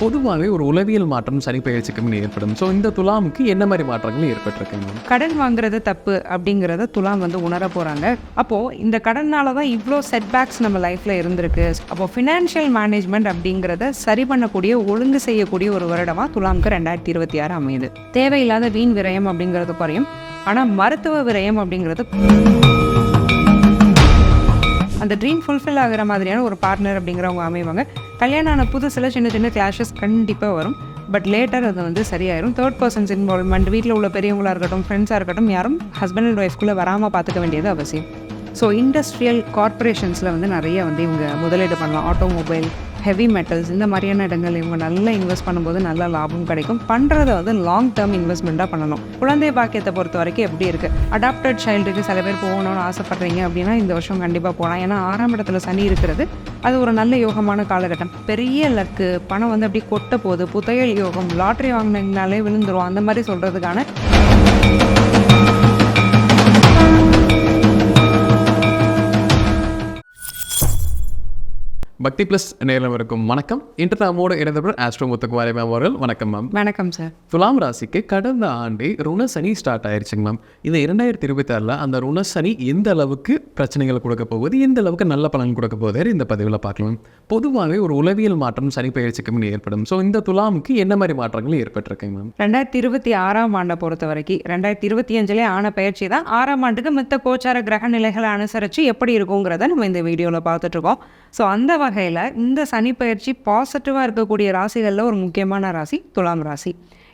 பொதுவாகவே ஒரு உளவியல் மாற்றம் சனி பெயர்ச்சிக்கு ஏற்படும். ஸோ இந்த துலாமுக்கு என்ன மாதிரி மாற்றங்கள் ஏற்பட்டிருக்குங்க? கடன் வாங்குறது தப்பு அப்படிங்கிறத துலாம் உணர போகிறாங்க. அப்போது இந்த கடனால் தான் இவ்வளோ செட்பேக்ஸ் நம்ம லைஃப்பில் இருந்திருக்கு. அப்போது ஃபினான்ஷியல் மேனேஜ்மெண்ட் அப்படிங்கிறத சரி பண்ணக்கூடிய ஒழுங்கு செய்யக்கூடிய ஒரு வருடமாக துலாமுக்கு 2026 அமையுது. தேவையில்லாத வீண் விரயம் அப்படிங்கிறது குறையும். ஆனால் மருத்துவ விரயம் அப்படிங்கிறது அந்த ட்ரீம் ஃபுல்ஃபில் ஆகிற மாதிரியான ஒரு பார்ட்னர் அப்படிங்கிறவங்க அமைவாங்க. கல்யாணம் ஆன புதுசில் சின்ன சின்ன கிளாஷஸ் கண்டிப்பாக வரும். பட் லேட்டர் அது சரியாயிரும். தேர்ட் பர்சன்ஸ் இன்வால்வ்மெண்ட், வீட்டில் உள்ள பெரியவங்களாக இருக்கட்டும், ஃப்ரெண்ட்ஸாக இருக்கட்டும், யாரும் ஹஸ்பண்ட் அண்ட் ஒய்ஃப்குள்ளே வராமல் பார்த்துக்க வேண்டியது அவசியம். ஸோ இண்டஸ்ட்ரியல் கார்பரேஷன்ஸில் இவங்க முதலீடு பண்ணலாம். ஆட்டோமொபைல், ஹெவி மெட்டல்ஸ், இந்த மாதிரியான இடங்கள் இவங்க நல்லா இன்வெஸ்ட் பண்ணும்போது நல்ல லாபம் கிடைக்கும். பண்ணுறதை லாங் டேர்ம் இன்வெஸ்ட்மெண்ட்டாக பண்ணணும். குழந்தை பாக்கியத்தை பொறுத்த வரைக்கும் எப்படி இருக்குது? அடாப்டட் சைல்டுக்கு சில பேர் போகணும்னு ஆசைப்பட்றீங்க அப்படின்னா இந்த வருஷம் கண்டிப்பாக போகலாம். ஏன்னா 6ஆம் இடத்துல சனி இருக்கிறது. அது ஒரு நல்ல யோகமான காலகட்டம். பெரிய லக்கு, பணம் அப்படி கொட்ட போகுது, புதையல் யோகம், லாட்ரி வாங்கினீங்கனாலே விழுந்துரும், அந்த மாதிரி சொல்கிறதுக்கான பக்தி பிளஸ் நேரம் இருக்கும். வணக்கம். இன்று நம்மோடு இணைந்தவர் ஆஸ்ட்ரோ முத்துக்குமாரி மேம் அவர்கள். வணக்கம் மேம். வணக்கம் சார். துலாம் ராசிக்கு கடந்த ஆண்டே ருணசனி ஸ்டார்ட் ஆயிடுச்சுங்க மேம். இந்த 2026 அந்த ருணசனி எந்த அளவுக்கு பிரச்சனைகள் கொடுக்க போகுது, எந்த அளவுக்கு நல்ல பலன் கொடுக்க போகுது இந்த பதிவில் பார்க்கலாம். பொதுவாகவே ஒரு உளவியல் மாற்றம் சனி பெயர்ச்சிக்கு ஏற்படும். ஸோ இந்த துலாமுக்கு என்ன மாதிரி மாற்றங்கள் ஏற்பட்டிருக்குங்க மேம்? 2026 ஆண்டை பொறுத்த வரைக்கும் 2025 ஆன பயிற்சி தான் 6ஆம் ஆண்டுக்கு மித்த கோச்சார கிரக நிலைகளை அனுசரித்து எப்படி இருக்குங்கிறத நம்ம இந்த வீடியோவில் பார்த்துட்ருக்கோம். ஸோ அந்த வகையில் இந்த சனி பயிற்சி பாசிட்டிவாக இருக்கக்கூடிய ராசிகளில் ஒரு முக்கியமான ராசி துலாம் ராசி.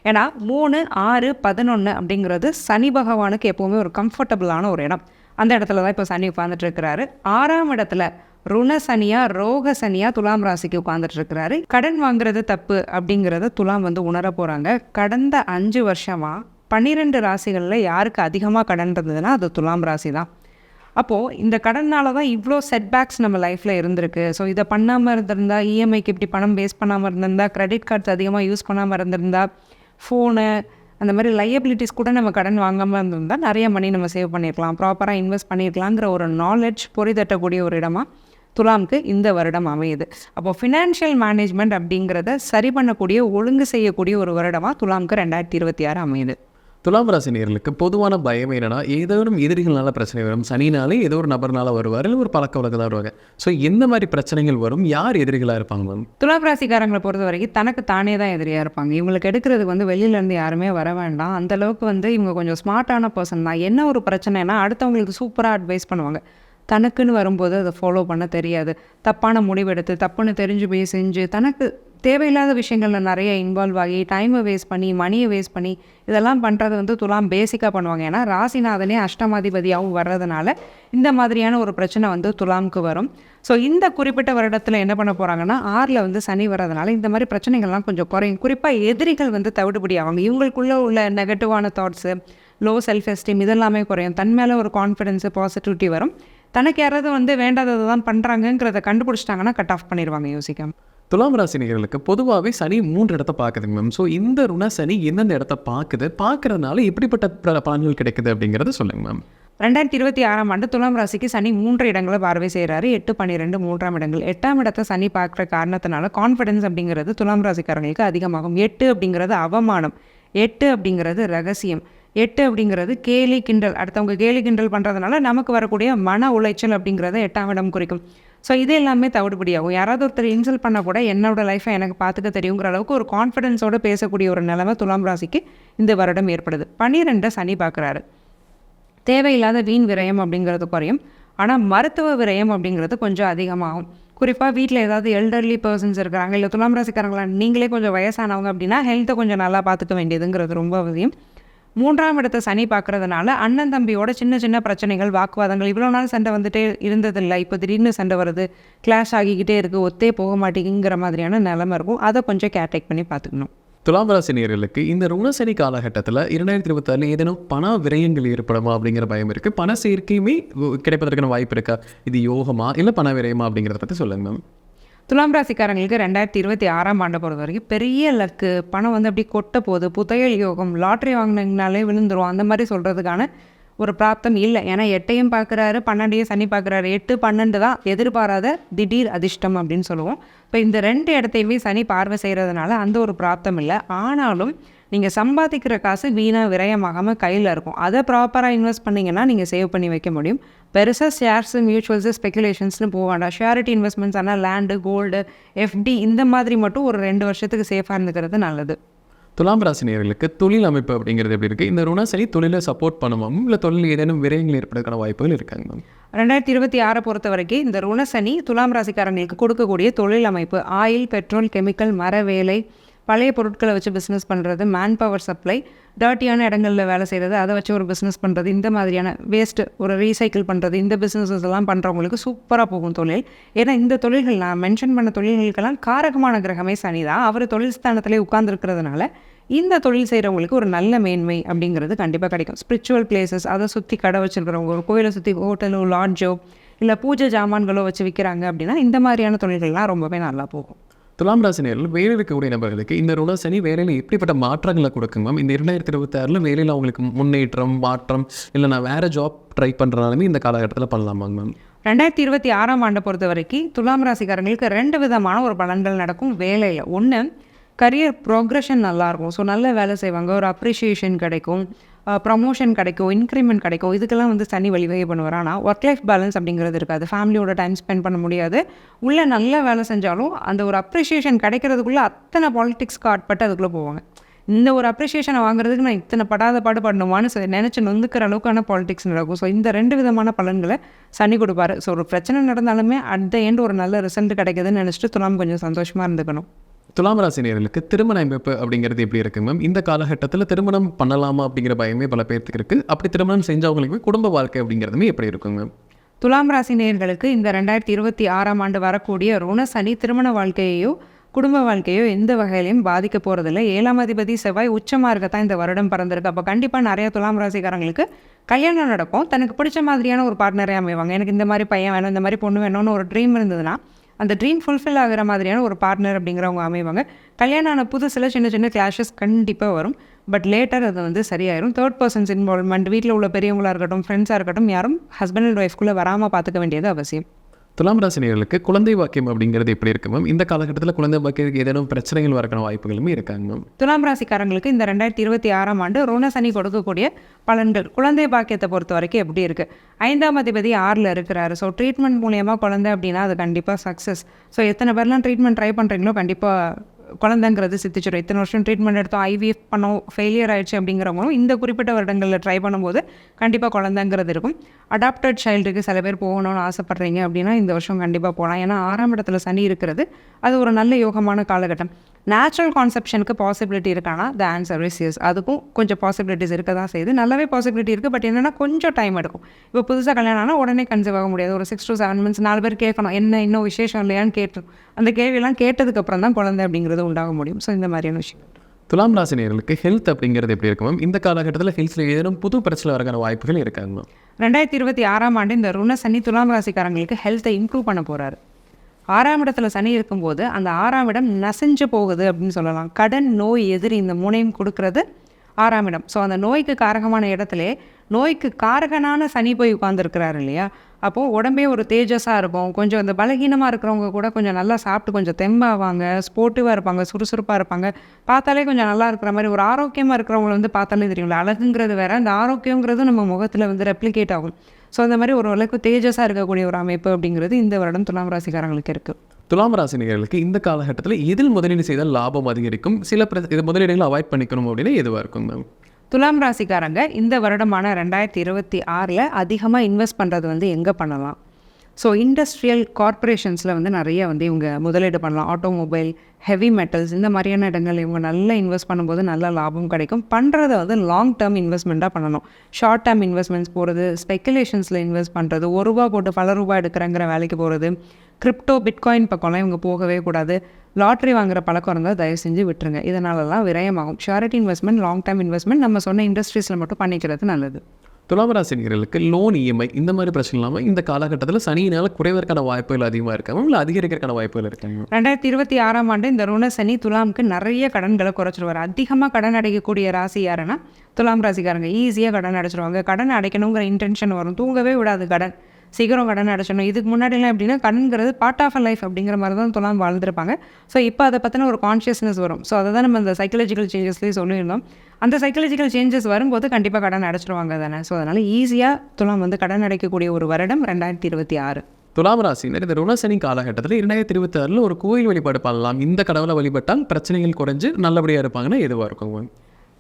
ஏன்னா 3, 6, 11 அப்படிங்கிறது சனி பகவானுக்கு எப்போவுமே ஒரு கம்ஃபர்டபுளான ஒரு இடம். அந்த இடத்துல தான் இப்போ சனி உட்காந்துட்டு இருக்கிறாரு. 6ஆம் இடத்துல ருண சனியா, ரோக சனியா துலாம் ராசிக்கு உட்காந்துட்டு இருக்கிறாரு. கடன் வாங்குறது தப்பு அப்படிங்கிறத துலாம் உணர போகிறாங்க. கடந்த 5 வருஷமாக 12 ராசிகளில் யாருக்கு அதிகமாக கடன் இருந்ததுன்னா அது துலாம் ராசி தான். அப்போது இந்த கடனால் தான் இவ்வளோ செட்பேக்ஸ் நம்ம லைஃப்பில் இருந்திருக்கு. ஸோ இதை பண்ணாமல் இருந்திருந்தா, இஎம்ஐக்கு இப்படி பணம் வேஸ்ட் பண்ணாமல் இருந்திருந்தா, கிரெடிட் கார்ட்ஸ் அதிகமாக யூஸ் பண்ணாமல் இருந்திருந்தா, ஃபோனு, அந்த மாதிரி லையபிலிட்டிஸ் கூட நம்ம கடன் வாங்காமல் இருந்திருந்தால் நிறைய மணி நம்ம சேவ் பண்ணியிருக்கலாம், ப்ராப்பராக இன்வெஸ்ட் பண்ணியிருக்கலாங்கிற ஒரு நாலேஜ் பொறிதட்டக்கூடிய ஒரு இடமா துலாமுக்கு இந்த வருடம் அமையுது. அப்போது ஃபினான்ஷியல் மேனேஜ்மெண்ட் அப்படிங்கிறத சரி பண்ணக்கூடிய ஒழுங்கு செய்யக்கூடிய ஒரு வருடமாக துலாமுக்கு 2026 அமையுது. துலாம் ராசி நேயர்களுக்கு பொதுவான பயம் என்னன்னா, ஏதோனும் எதிரிகளால் பிரச்சனை வரும். சனினாலே ஏதோ ஒரு நபர்னால வருவார், இல்லை ஒரு பழக்க வழக்கத்தான் வருவாங்க. ஸோ எந்த மாதிரி பிரச்சனைகள் வரும், யார் எதிரிகளாக இருப்பாங்க மேம்? துலாம் ராசிக்காரங்களை பொறுத்த வரைக்கும் தனக்கு தானே தான் எதிரியாக இருப்பாங்க. இவங்களுக்கு எடுக்கிறதுக்கு வெளியிலேருந்து யாருமே வர வேண்டாம். அந்தளவுக்கு இவங்க கொஞ்சம் ஸ்மார்ட்டான பர்சன் தான். என்ன ஒரு பிரச்சனைனா அடுத்தவங்களுக்கு சூப்பராக அட்வைஸ் பண்ணுவாங்க. தனக்குன்னு வரும்போது அதை ஃபாலோ பண்ண தெரியாது. தப்பான முடிவெடுத்து, தப்புன்னு தெரிஞ்சு போய் செஞ்சு, தனக்கு தேவையில்லாத விஷயங்களில் நிறைய இன்வால்வ் ஆகி, டைமை வேஸ்ட் பண்ணி, மணியை வேஸ்ட் பண்ணி, இதெல்லாம் பண்ணுறது துலாம் பேசிக்காக பண்ணுவாங்க. ஏன்னா ராசிநாதனே அஷ்டமாதிபதியாகவும் வர்றதுனால இந்த மாதிரியான ஒரு பிரச்சனை துலாமுக்கு வரும். ஸோ இந்த குறிப்பிட்ட வருடத்தில் என்ன பண்ண போகிறாங்கன்னா, 6ல் சனி வர்றதுனால இந்த மாதிரி பிரச்சனைகள்லாம் கொஞ்சம் குறையும். குறிப்பாக எதிரிகள் தவிடுபடி ஆவாங்க. இவங்களுக்குள்ளே உள்ள நெகட்டிவான தாட்ஸு, லோ செல்ஃப் எஸ்டீம் இதெல்லாமே குறையும். தன் மேலே ஒரு கான்ஃபிடென்ஸு, பாசிட்டிவிட்டி வரும். தனக்கு யாராவது வேண்டாததை தான் பண்ணுறாங்கங்கிறத கண்டுபிடிச்சிட்டாங்கன்னா கட் ஆஃப் பண்ணிடுவாங்க யோசிக்காமல். துலாம் ராசி நேயர்களுக்கு பொதுவாகவே சனி 3 இடத்த பார்க்குதுங்க மேம். ஸோ இந்த ருண சனி எந்தெந்த இடத்த பார்க்கறதுனால எப்படிப்பட்ட பலன்கள் கிடைக்குது அப்படிங்கிறத சொல்லுங்க மேம். 2026 ஆண்டு துலாம் ராசிக்கு சனி 3 இடங்களை பார்வை செய்கிறாரு. 8, 12, 3ஆம் இடங்கள். 8ஆம் இடத்தை சனி பார்க்குற காரணத்தினால கான்ஃபிடென்ஸ் அப்படிங்கிறது துலாம் ராசிக்காரங்களுக்கு அதிகமாகும். 8 அப்படிங்கிறது அவமானம், 8 அப்படிங்கிறது ரகசியம், 8 அப்படிங்கிறது கேலி கிண்டல். அடுத்தவங்க கேலி கிண்டல் பண்ணுறதுனால நமக்கு வரக்கூடிய மன உளைச்சல் அப்படிங்கிறத 8ஆம் இடம் குறிக்கும். ஸோ இது எல்லாமே தவிடுபடியாகும். யாராவது ஒருத்தர் இன்சல்ட் பண்ணால் கூட என்னோட லைஃப்பை எனக்கு பார்த்துக்க தெரியுங்கிற அளவுக்கு ஒரு கான்ஃபிடென்ஸோடு பேசக்கூடிய ஒரு நிலைமை துலாம் ராசிக்கு இந்த வருடம் ஏற்படுது. 12 சனி பார்க்குறாரு. தேவையில்லாத வீண் விரயம் அப்படிங்கிறது குறையும். ஆனால் மருத்துவ விரயம் அப்படிங்கிறது கொஞ்சம் அதிகமாகும். குறிப்பாக வீட்டில் ஏதாவது எல்டர்லி பர்சன்ஸ் இருக்கிறாங்க, இல்லை துலாம் ராசிக்காரங்களா நீங்களே கொஞ்சம் வயசானவங்க அப்படின்னா ஹெல்த்தை கொஞ்சம் நல்லா பார்த்துக்க வேண்டியதுங்கிறது ரொம்ப அவசியம். 3ஆம் இடத்தை சனி பார்க்குறதுனால அண்ணன் தம்பியோட சின்ன சின்ன பிரச்சனைகள், வாக்குவாதங்கள், இவ்வளோ நாள் சண்டை இருந்ததில்லை, இப்போ திடீர்னு சண்டை வருது, கிளாஷ் ஆகிக்கிட்டே இருக்குது, ஒத்தே போக மாட்டேங்கிற மாதிரியான நிலைமை இருக்கும். அதை கொஞ்சம் கேர்டேக் பண்ணி பார்த்துக்கணும். துலாம் ராசி நேயர்களுக்கு இந்த ருணசனி காலகட்டத்தில் 2026 ஏதேனும் பண விரயங்கள் ஏற்படுமா அப்படிங்கிற பயம் இருக்குது. பண சேர்க்கையுமே கிடைப்பதற்கான வாய்ப்பு இருக்கா? இது யோகமா இல்லை பண விரயமா அப்படிங்கிறத பற்றி சொல்லுங்க மேம். துலாம் ராசிக்காரங்களுக்கு 2026 ஆண்டை பொறுத்த வரைக்கும் பெரிய லக்கு, பணம் அப்படி கொட்ட போகுது, புதையல் யோகம், லாட்ரி வாங்கினீங்கனாலே விழுந்துரும், அந்த மாதிரி சொல்கிறதுக்கான ஒரு பிராப்தம் இல்லை. ஏன்னா 8ஐயும் பார்க்குறாரு, 12ஐயும் சனி பார்க்குறாரு. 8, 12 தான் எதிர்பாராத திடீர் அதிர்ஷ்டம் அப்படின்னு சொல்லுவோம். இப்போ இந்த 2 இடத்தையுமே சனி பார்வை செய்கிறதுனால அந்த ஒரு பிராப்தம் இல்லை. ஆனாலும் நீங்கள் சம்பாதிக்கிற காசு வீணாக விரயமாகாமல் கையில் இருக்கும். அதை ப்ராப்பராக இன்வெஸ்ட் பண்ணிங்கன்னா நீங்கள் சேவ் பண்ணி வைக்க முடியும். பெருசாக ஷேர்ஸு, மியூச்சுவல்ஸு, ஸ்பெகுலேஷன்ஸ்னு போக வேண்டாம். ஷியாரிட்டி இன்வெஸ்ட்மெண்ட்ஸ் ஆனால் லேண்டு, கோல்டு, எஃப்டி இந்த மாதிரி மட்டும் ஒரு 2 வருஷத்துக்கு சேஃபாக இருந்துக்கிறது நல்லது. துலாம் ராசி நேயர்களுக்கு தொழில் அமைப்பு அப்படிங்கிறது எப்படி இருக்குது? இந்த ருணசனி தொழிலை சப்போர்ட் பண்ணுவோம், இல்லை தொழில் ஏதேனும் விரயங்கள் ஏற்படுறதுக்கான வாய்ப்புகள் இருக்காங்க மேம்? 2026 பொறுத்த வரைக்கும் இந்த ருணசனி துலாம் ராசிக்காரங்களுக்கு கொடுக்கக்கூடிய தொழில் அமைப்பு ஆயில், பெட்ரோல், கெமிக்கல், மர வேலை, பழைய பொருட்களை வச்சு பிஸ்னஸ் பண்ணுறது, மேன் பவர் சப்ளை, டர்ட்டியான இடங்களில் வேலை செய்கிறது, அதை வச்சு ஒரு பிஸ்னஸ் பண்ணுறது, இந்த மாதிரியான வேஸ்ட்டு ஒரு ரீசைக்கிள் பண்ணுறது, இந்த பிஸ்னஸஸ் எல்லாம் பண்ணுறவங்களுக்கு சூப்பராக போகும் தொழில். ஏன்னா இந்த தொழில்கள் நான் மென்ஷன் பண்ண தொழில்களுக்கெல்லாம் காரகமான கிரகமே சனி தான். அவர் தொழில் ஸ்தானத்திலே உட்கார்ந்துருக்கிறதுனால இந்த தொழில் செய்கிறவங்களுக்கு ஒரு நல்ல மேன்மை அப்படிங்கிறது கண்டிப்பாக கிடைக்கும். ஸ்பிரிச்சுவல் பிளேசஸ், அதை சுற்றி கடை வச்சுருக்கிறவங்க, ஒரு கோயிலை சுற்றி ஹோட்டலோ, லாட்ஜோ, இல்லை பூஜை ஜாமான்களோ வச்சு விற்கிறாங்க அப்படின்னா இந்த மாதிரியான தொழில்கள்லாம் ரொம்பவே நல்லா போகும். துலாம் ராசி நேயர்கள் வேலையில் இருக்கக்கூடிய நபர்களுக்கு இந்த ருணசனி வேலையில் எப்படிப்பட்ட மாற்றங்களை கொடுக்கும் மேம்? இந்த 2026 வேலையில் அவங்களுக்கு முன்னேற்றம், மாற்றம், இல்லை நான் வேறு ஜாப் ட்ரை பண்ணுறனாலுமே இந்த காலகட்டத்தில் பண்ணலாமாங்க மேம்? 2026 ஆண்டை பொறுத்த வரைக்கும் துலாம் ராசிக்காரங்களுக்கு 2 விதமான ஒரு பலன்கள் நடக்கும் வேலையில். ஒன்று, கரியர் ப்ரோக்ரஷன் நல்லாயிருக்கும். ஸோ நல்ல வேலை செய்வாங்க, ஒரு அப்ரிஷியேஷன் கிடைக்கும், ப்ரமோஷன் கிடைக்கும், இன்க்ரிமெண்ட் கிடைக்கும். இதுக்கெல்லாம் சனி வழிவகை பண்ணுவார். ஆனால் ஒர்க் லைஃப் பேலன்ஸ் அப்படிங்கிறது இருக்காது. ஃபேமிலியோட டைம் ஸ்பெண்ட் பண்ண முடியாது. உள்ளே நல்ல வேலை செஞ்சாலும் அந்த ஒரு அப்ரிஷியேஷன் கிடைக்கிறதுக்குள்ளே அத்தனை பாலிடிக்ஸ்க்கு ஆட்பட்டு அதுக்குள்ளே போவாங்க. இந்த ஒரு அப்ரிஷியேஷனை வாங்குறதுக்கு நான் இத்தனை படாத பாடுபடணுமான்னு நினச்சி நொந்துக்கிற அளவுக்கான பாலிடிக்ஸ் நடக்கும். ஸோ இந்த 2 விதமான பலன்களை சனி கொடுப்பாரு. ஸோ ஒரு பிரச்சனை நடந்தாலுமே அட் த எண்ட் ஒரு நல்ல ரிசல்ட் கிடைக்குதுன்னு நினச்சிட்டு துலாம் கொஞ்சம் சந்தோஷமாக இருந்துக்கணும். துலாம் ராசி நேயர்களுக்கு திருமண அமைப்பு அப்படிங்கிறது எப்படி இருக்குது மேம்? இந்த காலகட்டத்தில் திருமணம் பண்ணலாமா அப்படிங்கிற பயமே பல பேர்த்துக்கு இருக்குது. அப்படி திருமணம் செஞ்சவங்களுக்கு குடும்ப வாழ்க்கை அப்படிங்கிறதுமே எப்படி இருக்குங்க மேம்? துலாம் ராசி நேயர்களுக்கு இந்த 2026 ஆண்டு வரக்கூடிய ருணசனி திருமண வாழ்க்கையையோ குடும்ப வாழ்க்கையோ எந்த வகையிலையும் பாதிக்க போகிறதில்ல. 7ஆம் அதிபதி செவ்வாய் உச்சமாக இருக்கத்தான் இந்த வருடம் பிறந்திருக்கு. அப்போ கண்டிப்பாக நிறைய துலாம் ராசிக்காரங்களுக்கு கல்யாணம் நடக்கும். தனக்கு பிடிச்ச மாதிரியான ஒரு பார்ட்னரே அமைவாங்க. எனக்கு இந்த மாதிரி பையன் வேணும், இந்த மாதிரி பொண்ணு வேணும்னு ஒரு ட்ரீம் இருந்ததுன்னா அந்த ட்ரீம் ஃபுல்ஃபில் ஆகிற மாதிரியான ஒரு பார்ட்னர் அப்படிங்கிறவங்க அமைவாங்க. கல்யாணம் ஆன புதுசில் சின்ன சின்ன கிளாஷஸ் கண்டிப்பாக வரும். பட் லேட்டர் அது சரியாயிரும். 3rd பர்சன்ஸ் இன்வால்வ்மெண்ட், வீட்டில் உள்ள பெரியவங்களாக இருக்கட்டும், ஃப்ரெண்ட்ஸாக இருக்கட்டும், யாரும் ஹஸ்பண்ட் அண்ட் ஒய்ஃப்குள்ளே வராமல் பார்த்துக்க வேண்டியது அவசியம். துலாம் ராசி நேயர்களுக்கு குழந்தை வாக்கியம் அப்படிங்கிறது எப்படி இருக்கு மேம்? இந்த காலகட்டத்தில் குழந்தை வாக்கியத்துக்கு ஏதேனும் பிரச்சனைகள் வரக்கான வாய்ப்புகளுமே இருக்காங்க மேம்? துலாம் ராசிக்காரங்களுக்கு இந்த 2026 ஆண்டு ருணசனி கொடுக்கக்கூடிய பலன்கள் குழந்தை பாக்கியத்தை பொறுத்த வரைக்கும் எப்படி இருக்குது? 5ஆம் அதிபதி 6ல் இருக்கிறாரு. ஸோ ட்ரீட்மெண்ட் மூலியமாக குழந்தை அப்படின்னா அது கண்டிப்பாக சக்ஸஸ். ஸோ எத்தனை பேர்லாம் ட்ரீட்மெண்ட் ட்ரை பண்ணுறீங்களோ கண்டிப்பாக குழந்தைங்கிறது சித்திச்சிடும். இத்தனை வருஷம் ட்ரீட்மெண்ட் எடுத்தோம், ஐவிஎஃப் பண்ணோம், ஃபெயிலியர் ஆயிடுச்சு அப்படிங்கிறவங்களும் இந்த குறிப்பிட்ட வருடங்களில் ட்ரை பண்ணும்போது கண்டிப்பாக குழந்தைங்கிறது இருக்கும். அடாப்டட் சைல்டுக்கு சில பேர் போகணும்னு ஆசைப்பட்றீங்க அப்படின்னா இந்த வருஷம் கண்டிப்பாக போகலாம். ஏன்னா 6ஆம் இடத்துல சனி இருக்கிறது, அது ஒரு நல்ல யோகமான காலகட்டம். நேச்சுரல் கான்செப்ஷனுக்கு பாசிபிலிட்டி இருக்கானா? The answer is yes. அதுக்கும் கொஞ்சம் பாசிபிலிட்டிஸ் இருக்க தான் செய்யுது. நல்லாவே பாசிபிலிட்டி இருக்குது. பட் என்னென்னா கொஞ்சம் டைம் எடுக்கும். இப்போ புதுசாக கல்யாணம் ஆனால் உடனே கன்சீவ் ஆக முடியாது. ஒரு 6 to 7 months 4 பேர் கேட்கணும், என்ன இன்னும் விசேஷம் இல்லையான்னு கேட்டு அந்த கேள்வியெல்லாம் கேட்டதுக்கப்புறம் தான் குழந்தை அப்படிங்கிறது உண்டாக முடியும். ஸோ இந்த மாதிரியான விஷயம். துலாம் ராசி நேயர்களுக்கு ஹெல்த் அப்படிங்கிறது எப்படி இருக்கு மேம்? இந்த காலகட்டத்தில் ஹெல்த்தில் ஏதேனும் புது பிரச்சனை வரக்கான வாய்ப்புகள் இருக்காங்க மேம்? 2026 ஆண்டு இந்த ருணசனி துலாம் ராசிக்காரங்களுக்கு ஹெல்த்தை இம்ப்ரூவ் பண்ண போகிறாரு. 6ஆம் இடத்துல சனி இருக்கும்போது அந்த 6ஆம் இடம் நசிஞ்சு போகுது அப்படின்னு சொல்லலாம். கடன், நோய், எதிரி இந்த 3ஐயும் கொடுக்கறது 6ஆம் இடம். ஸோ அந்த நோய்க்கு காரகமான இடத்துல நோய்க்கு காரகனான சனி போய் உட்கார்ந்துருக்கிறாரு இல்லையா? அப்போது உடம்பே ஒரு தேஜஸாக இருக்கும். கொஞ்சம் அந்த பலகீனமாக இருக்கிறவங்க கூட கொஞ்சம் நல்லா சாப்பிட்டு கொஞ்சம் தெம்பாவாங்க, ஸ்போர்ட்டிவாக இருப்பாங்க, சுறுசுறுப்பாக இருப்பாங்க. பார்த்தாலே கொஞ்சம் நல்லா இருக்கிற மாதிரி ஒரு ஆரோக்கியமாக இருக்கிறவங்கள பார்த்தாலே தெரியும்ல. அழகுங்கிறது வேறு, அந்த ஆரோக்கியங்கிறது நம்ம முகத்தில் ரெப்ளிகேட் ஆகும். ஸோ அந்த மாதிரி ஒரு அளவுக்கு தேஜஸாக இருக்கக்கூடிய ஒரு அமைப்பு அப்படிங்கிறது இந்த வருடம் துலாம் ராசிக்காரங்களுக்கு இருக்குது. துலாம் ராசி நேயர்களுக்கு இந்த காலகட்டத்தில் எதில் முதலீடு செய்தால் லாபம் அதிகரிக்கும்? சில இது முதலீடுகளை அவாய்ட் பண்ணிக்கணும் அப்படின்னா எதுவாக இருக்கும் மேம்? துலாம் ராசிக்காரங்க இந்த வருடமான 2026 அதிகமாக இன்வெஸ்ட் பண்ணுறது எங்கே பண்ணலாம்? ஸோ இண்டஸ்ட்ரியல் கார்ப்பரேஷன்ஸில் நிறைய இவங்க முதலீடு பண்ணலாம். ஆட்டோமொபைல், ஹெவி மெட்டல்ஸ் இந்த மாதிரியான இடங்கள் இவங்க நல்லா இன்வெஸ்ட் பண்ணும்போது நல்ல லாபம் கிடைக்கும். பண்ணுறதை லாங் டேர்ம் இன்வெஸ்ட்மெண்ட்டாக பண்ணணும். ஷார்ட் டேர்ம் இன்வெஸ்ட்மெண்ட்ஸ் போகிறது, ஸ்பெக்குலேஷன்ஸில் இன்வெஸ்ட் பண்ணுறது, ₹1 போட்டு பல ரூபாய் எடுக்கிறங்கிற வேலைக்கு போகிறது, கிரிப்டோ, பிட்காயின் பக்கம்லாம் இவங்க போகவே கூடாது. லாட்ரி வாங்குற பழக்கம் இருந்தால் தயவு செஞ்சு விட்டுருங்க. இதனாலலாம் விரயமாகும். ஷியாரிட்டி இன்வெஸ்ட்மெண்ட், லாங் டேர்ம் இன்வெஸ்ட்மெண்ட் நம்ம சொன்ன இண்டஸ்ட்ரீஸில் மட்டும் பண்ணிக்கிறது நல்லது. துலாம் ராசினியர்களுக்கு லோன், இஎம்ஐ இந்த மாதிரி பிரச்சனை இல்லாமல் இந்த காலகட்டத்தில் சனியினால் குறைவதற்கான வாய்ப்புகள் அதிகமாக இருக்காங்க, இல்லை அதிகரிக்கிறதுக்கான வாய்ப்புகள் இருக்காங்க? 2026 ஆண்டு இந்த ருண சனி துலாமுக்கு நிறைய கடன்களை குறைச்சிருவார். அதிகமாக கடன் அடைக்கக்கூடிய ராசி யாருன்னா துலாம் ராசிக்காரங்க. ஈஸியாக கடன் அடைச்சிருவாங்க. கடன் அடைக்கணுங்கிற இன்டென்ஷன் வரும், தூங்கவே விடாது கடன். சீக்கிரம் கடன் அடைச்சணும். இதுக்கு முன்னாடிலாம் எப்படின்னா கடன்கிறது பார்ட் ஆஃப் அ லைஃப் அப்படிங்கிற மாதிரி தான் துலாம் வாழ்ந்துருப்பாங்க. ஸோ இப்போ அதை பற்றின ஒரு கான்ஷியஸ்னஸ் வரும். ஸோ அதை தான் நம்ம அந்த சைக்காலஜிக்கல் சேஞ்சஸ்லேயே சொல்லியிருந்தோம். அந்த சைக்காலஜிக்கல் சேஞ்சஸ் வரும்போது கண்டிப்பாக கடன் அடைச்சிருவாங்க தானே. ஸோ அதனால் ஈஸியாக துலாம் வந்து கடன் அடைக்கக்கூடிய ஒரு வருடம் 2026. துலாம் ராசினர் இந்த ருணசனி காலகட்டத்தில் 2026 ஒரு கோயில் வழிபாடு பண்ணலாம். இந்த கடவுளை வழிபட்டால் பிரச்சனைகள் குறைஞ்சு நல்லபடியாக இருப்பாங்கன்னா எதுவாக இருக்கும்?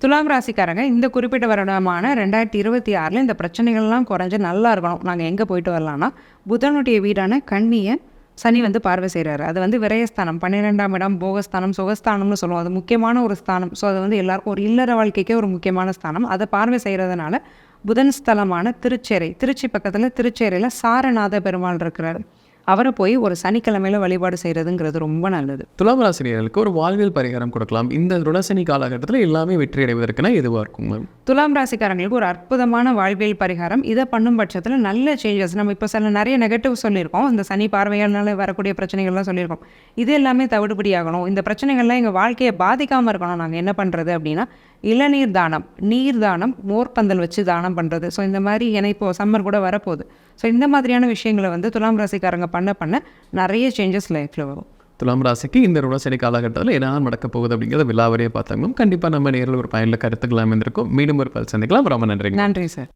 துலாம் ராசிக்காரங்க இந்த குறிப்பிட்ட வருடமான 2026 இந்த பிரச்சனைகள்லாம் குறைஞ்சு நல்லா இருக்கணும். நாங்கள் எங்கே போயிட்டு வரலாம்னா புதனுடைய வீடான கன்னியை சனி வந்து பார்வை செய்கிறாரு. அது வந்து விரயஸ்தானம், 12ஆம் இடம், போகஸ்தானம், சுகஸ்தானம்னு சொல்லுவோம். அது முக்கியமான ஒரு ஸ்தானம். ஸோ அது வந்து எல்லாருக்கும் ஒரு இல்லற வாழ்க்கைக்கே ஒரு முக்கியமான ஸ்தானம். அதை பார்வை செய்கிறதுனால புதன் ஸ்தலமான திருச்சேரை, திருச்சி பக்கத்தில் திருச்சேரையில் சாரநாத பெருமாள் இருக்கிறார். அவரை போய் ஒரு சனிக்கிழமையில் வழிபாடு செய்கிறதுங்கிறது ரொம்ப நல்லது. துலாம் ராசினியர்களுக்கு ஒரு வாழ்வியல் பரிகாரம் கொடுக்கலாம். இந்த ருணசனி காலகட்டத்தில் எல்லாமே வெற்றி அடைவதற்குனா எதுவாக இருக்கும்? துலாம் ராசிக்காரங்களுக்கு ஒரு அற்புதமான வாழ்வியல் பரிகாரம். இதை பண்ணும் பட்சத்தில் நல்ல சேஞ்சஸ். நம்ம இப்போ நிறைய நெகட்டிவ் சொல்லியிருக்கோம். இந்த சனி பார்வையாளனால வரக்கூடிய பிரச்சனைகள்லாம் சொல்லியிருக்கோம். இது எல்லாமே தவிடுபடி ஆகணும். இந்த பிரச்சனைகள்லாம் எங்கள் வாழ்க்கையை பாதிக்காமல் இருக்கணும். நாங்கள் என்ன பண்ணுறது அப்படின்னா இளநீர் தானம், நீர் தானம், மோர்பந்தல் வச்சு தானம் பண்ணுறது. ஸோ இந்த மாதிரி ஏன்னா இப்போது சம்மர் கூட வரப்போகுது. ஸோ இந்த மாதிரியான விஷயங்களை வந்து துலாம் ராசிக்காரங்க பண்ண நிறைய சேஞ்சஸ் லைஃப்பில் வரும். துலாம் ராசிக்கு இந்த ருணசனி காலகட்டத்தில் என்ன நடக்க போகுது அப்படிங்கிறத விலாவரியாக பார்த்தாங்க. கண்டிப்பாக நம்ம நேரில் ஒரு பயனில் கருத்துக்களாக இருந்திருக்கும். மீண்டும் ஒரு பல் சந்திக்கலாம். ரொம்ப நன்றி. நன்றி சார்.